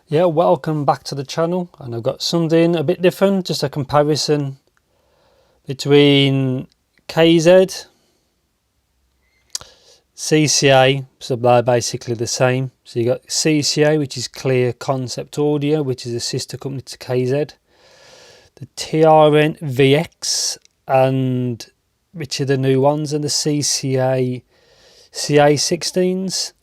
Yeah, welcome back to the channel, and I've got something a bit different, just a comparison between KZ, CCA, so they're basically the same. So you got CCA, which is Clear Concept Audio, which is a sister company to KZ, the TRN VX, and which are the new ones, and the CCA CA16s.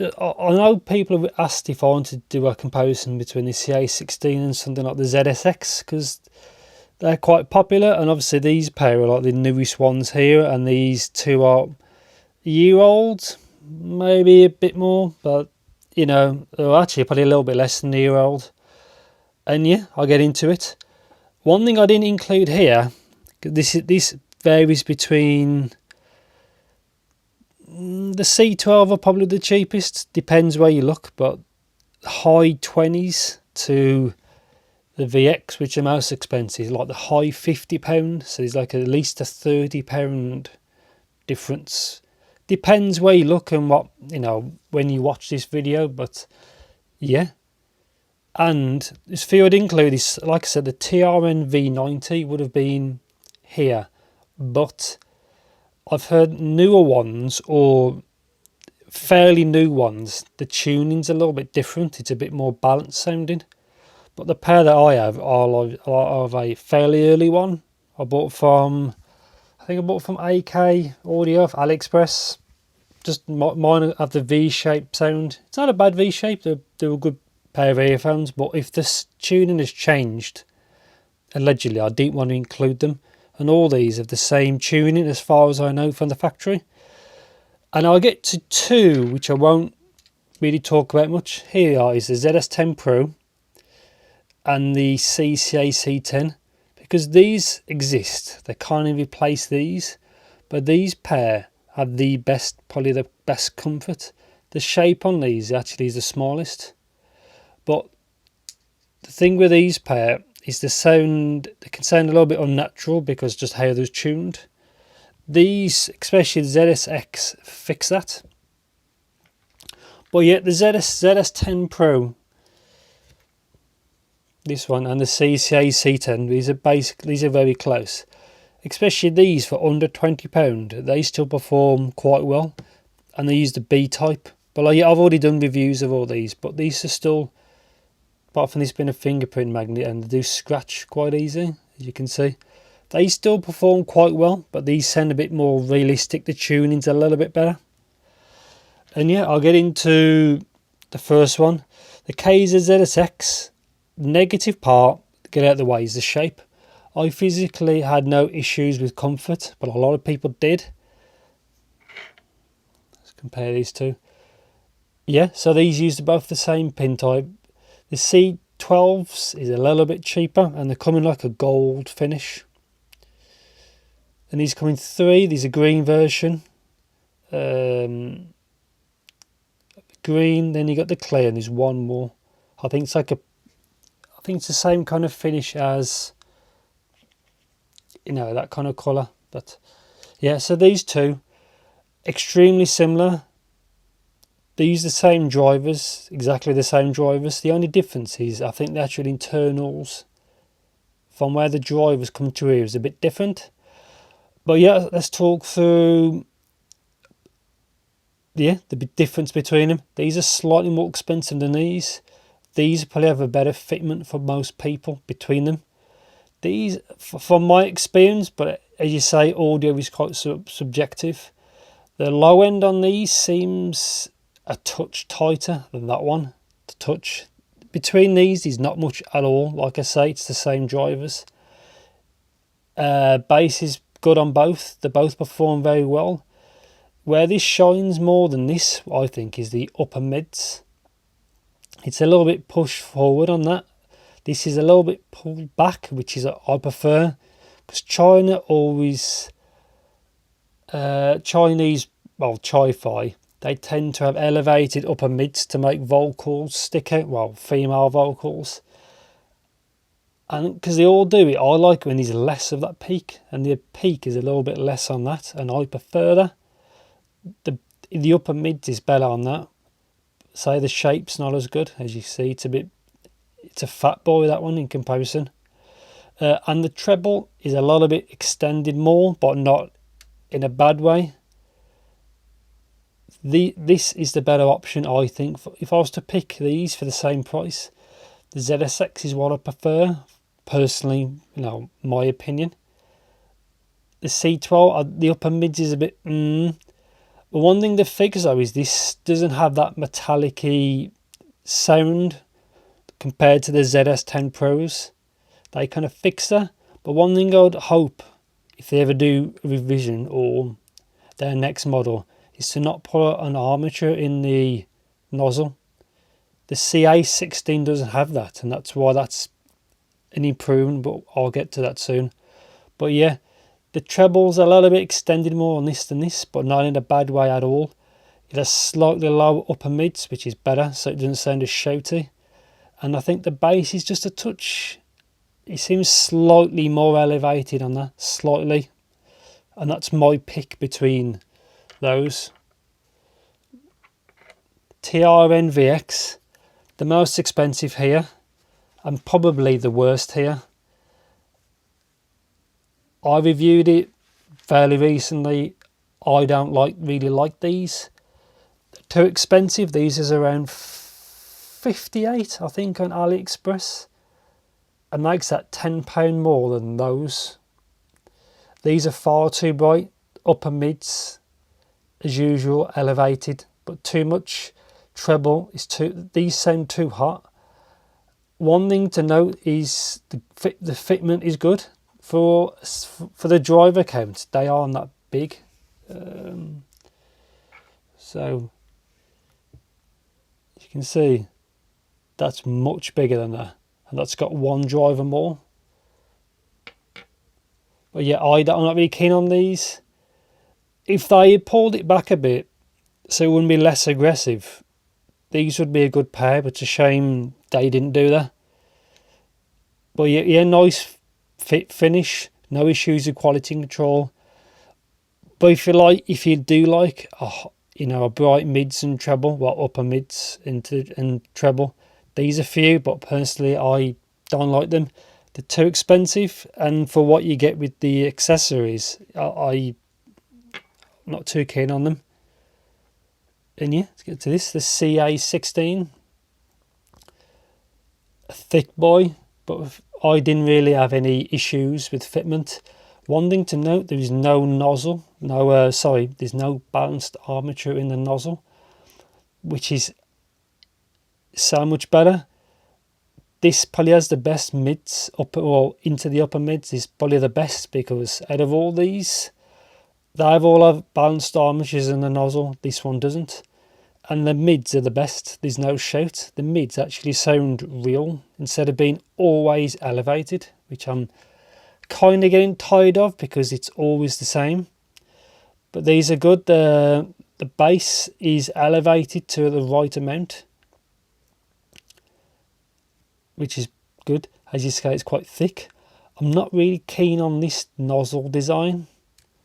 I know people have asked if I want to do a comparison between the CA16 and something like the ZSX, because they're quite popular, and obviously these pair are like the newest ones here, and these two are a year old, maybe a bit more, but you know, they're actually probably a little bit less than a year old. And yeah, I'll get into it. One thing I didn't include here, this varies between the C12 are probably the cheapest, depends where you look, but high 20s to the VX, which are most expensive, like the high £50, so there's like at least a £30 difference. Depends where you look and what, you know, when you watch this video, but yeah. And this few I'd include is, like I said, the TRN V90 would have been here, but I've heard newer ones, or fairly new ones, the tuning's a little bit different. It's a bit more balanced sounding. But the pair that I have are of a fairly early one. I bought from AK Audio off AliExpress. Just mine have the V-shape sound. It's not a bad V-shape. They're a good pair of earphones. But if this tuning has changed, allegedly, I didn't want to include them. And all these have the same tuning as far as I know from the factory. And I'll get to two, which I won't really talk about much. Here is the ZS10 Pro and the CCA C10. Because these exist, they can't replace these. But these pair have the best, probably the best comfort. The shape on these actually is the smallest. But the thing with these pair is the sound, they can sound a little bit unnatural because just how they're tuned. These, especially the ZSX, fix that. But yet the ZS10 Pro, this one, and the CCA C10, these are very close. Especially these for under £20, they still perform quite well, and they use the B type. But like, I've already done reviews of all these, but these are still, apart from this being a fingerprint magnet, and they do scratch quite easy, as you can see. They still perform quite well, but these sound a bit more realistic. The tuning's a little bit better. And yeah, I'll get into the first one. The KZ ZSX, negative part, get out of the way, is the shape. I physically had no issues with comfort, but a lot of people did. Let's compare these two. Yeah, so these use both the same pin type. The C12s is a little bit cheaper, and they're coming like a gold finish. And these come in three. These are green version. Green, then you got the clear, and there's one more. I think it's the same kind of finish as, you know, that kind of colour. But yeah, so these two, extremely similar. They use the same drivers, exactly the same drivers. The only difference is, I think the actual internals from where the drivers come to here is a bit different. But yeah, let's talk through the difference between them. These are slightly more expensive than these. These probably have a better fitment for most people between them. These, from my experience, but as you say, audio is quite subjective. The low end on these seems a touch tighter than that one. The touch between these is not much at all. Like I say, it's the same drivers. Bass is good on both. They both perform very well. Where this shines more than this, I think, is the upper mids. It's a little bit pushed forward on that. This is a little bit pulled back, which is I prefer, because China always, Chinese, well, Chi-Fi, they tend to have elevated upper mids to make vocals stick out, well, female vocals. And because they all do it, I like when there's less of that peak, and the peak is a little bit less on that, and I prefer that. The upper mids is better on that. say the shape's not as good. As you see, it's a fat boy, that one, in comparison. And the treble is a little bit extended more, but not in a bad way. This is the better option, I think. If I was to pick these for the same price, the ZSX is what I prefer, personally, my opinion. The C12, the upper mids is a bit But one thing to fix though is this doesn't have that metallic-y sound compared to the ZS10 Pros. They kind of fix that. But one thing I'd hope, if they ever do a revision or their next model, is to not put an armature in the nozzle. The CA16 doesn't have that, and that's why that's an improvement, but I'll get to that soon. But yeah, the treble's a little bit extended more on this than this, but not in a bad way at all. It has slightly lower upper mids, which is better, so it doesn't sound as shouty. And I think the bass is just a touch, it seems slightly more elevated on that, slightly. And that's my pick between those. TRN VX, the most expensive here, and probably the worst here. I reviewed it fairly recently. I don't really like these. They're too expensive. These is around 58, I think, on AliExpress. It makes that £10 more than those. These are far too bright. Upper mids, as usual, elevated, but too much. Treble is too. These sound too hot. One thing to note is the fitment is good. For the driver count, they aren't that big. So you can see that's much bigger than that, and that's got one driver more. But yeah, I'm not really keen on these. If they had pulled it back a bit so it wouldn't be less aggressive, these would be a good pair, but it's a shame they didn't do that. But yeah, nice fit finish, no issues with quality control. But if you do like a bright mids and treble, well, upper mids and treble, these are few, but personally I don't like them. They're too expensive, and for what you get with the accessories, I'm not too keen on them. And yeah, let's get to this. The CA16, a thick boy, but I didn't really have any issues with fitment. One thing to note, there is no nozzle, there's no balanced armature in the nozzle, which is so much better. This probably has the best mids, into the upper mids is probably the best, because out of all these, they've all have balanced armatures in the nozzle. This one doesn't. And the mids are the best. There's no shout. The mids actually sound real instead of being always elevated, which I'm kind of getting tired of because it's always the same. But these are good. The bass is elevated to the right amount, which is good. As you say, it's quite thick. I'm not really keen on this nozzle design.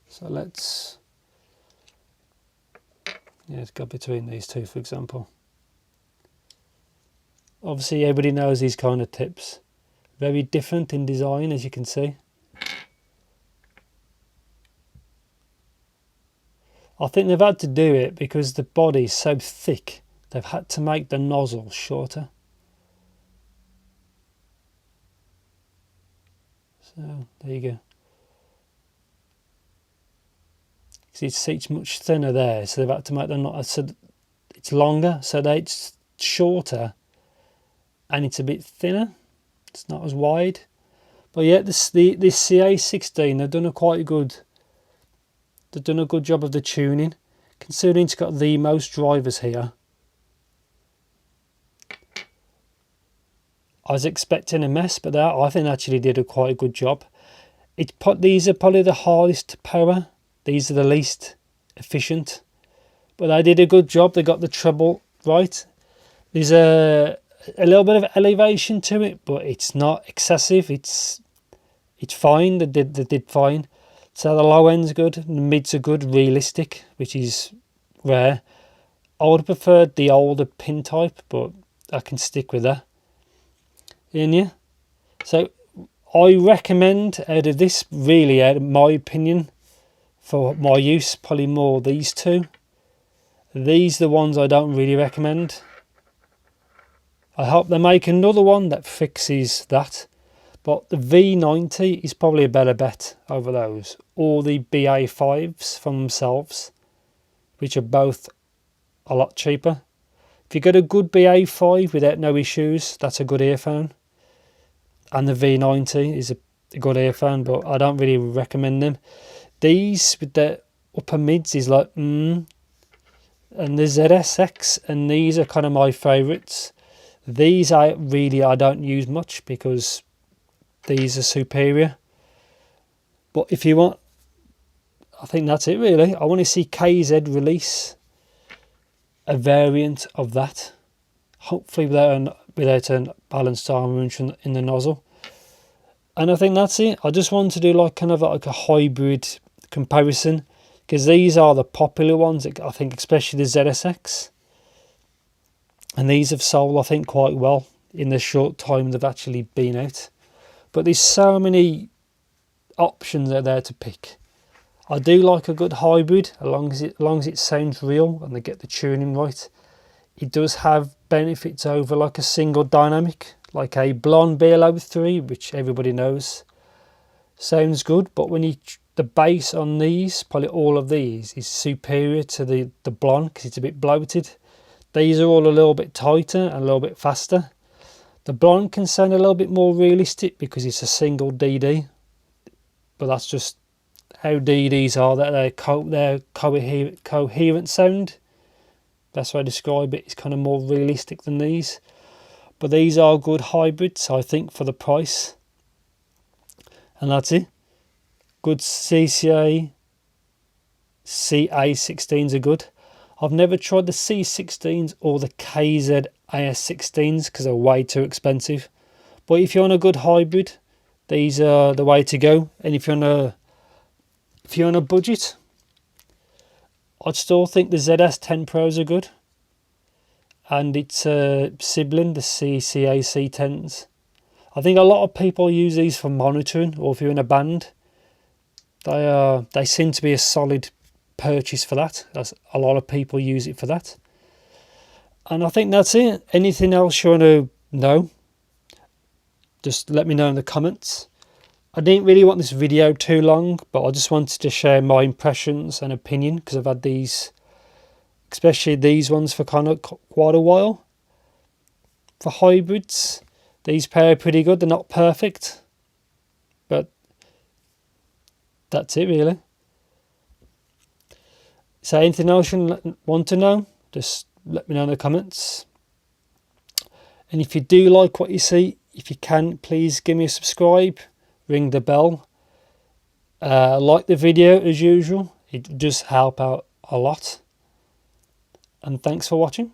So let's go between these two, for example. Obviously, everybody knows these kind of tips. Very different in design, as you can see. I think they've had to do it because the body is so thick. They've had to make the nozzle shorter. So there you go. It's much thinner there, so they've had to make the nozzle, so it's longer, so that it's shorter, and it's a bit thinner. It's not as wide. But yeah, this CA16, they've done a good job of the tuning, considering it's got the most drivers here. I was expecting a mess, but I think they actually did quite a good job. These are probably the hardest to power. These are the least efficient, but they did a good job. They got the treble right. There's a little bit of elevation to it, but it's not excessive. It's fine. They did fine. So the low end's good, the mids are good, realistic, which is rare, I would have preferred the older pin type, but I can stick with that. In yeah. So I recommend out of this, really, out of my opinion, for my use, probably more these two. These are the ones I don't really recommend. I hope they make another one that fixes that. But the V90 is probably a better bet over those. Or the BA5s from themselves, which are both a lot cheaper. If you get a good BA5 without no issues, that's a good earphone. And the V90 is a good earphone, but I don't really recommend them. These with the upper mids is like, and the ZSX, and these are kind of my favourites. These I don't use much because these are superior. But if you want, I think that's it really. I want to see KZ release a variant of that, hopefully without a balanced arm in the nozzle. And I think that's it. I just want to do like kind of like a hybrid comparison, because these are the popular ones, I think, especially the ZSX. And these have sold, I think, quite well in the short time they've actually been out. But there's so many options out there to pick. I do like a good hybrid, as long as it sounds real and they get the tuning right. It does have benefits over like a single dynamic, like a blonde BL03, which everybody knows sounds good. But when the bass on these, probably all of these, is superior to the blonde because it's a bit bloated. These are all a little bit tighter and a little bit faster. The blonde can sound a little bit more realistic because it's a single DD, but that's just how DDs are. That they're coherent sound. That's how I describe it. It's kind of more realistic than these. But these are good hybrids, I think, for the price. And that's it. Good CCA C16s are good. I've never tried the C16s or the KZ ZSX because they're way too expensive. But if you're on a good hybrid, these are the way to go. And if you're on a budget, I'd still think the ZS10 Pros are good. And its sibling, the CCA C10s. I think a lot of people use these for monitoring, or if you're in a band. They seem to be a solid purchase for that, as a lot of people use it for that. And I think that's it. Anything else you want to know, just let me know in the comments. I didn't really want this video too long, but I just wanted to share my impressions and opinion, because I've had these, especially these ones, for kind of quite a while. For hybrids, these pair are pretty good. They're not perfect, but that's it really. So anything else you want to know, just let me know in the comments. And if you do like what you see, if you can, please give me a subscribe, ring the bell, like the video as usual. It does help out a lot. And thanks for watching.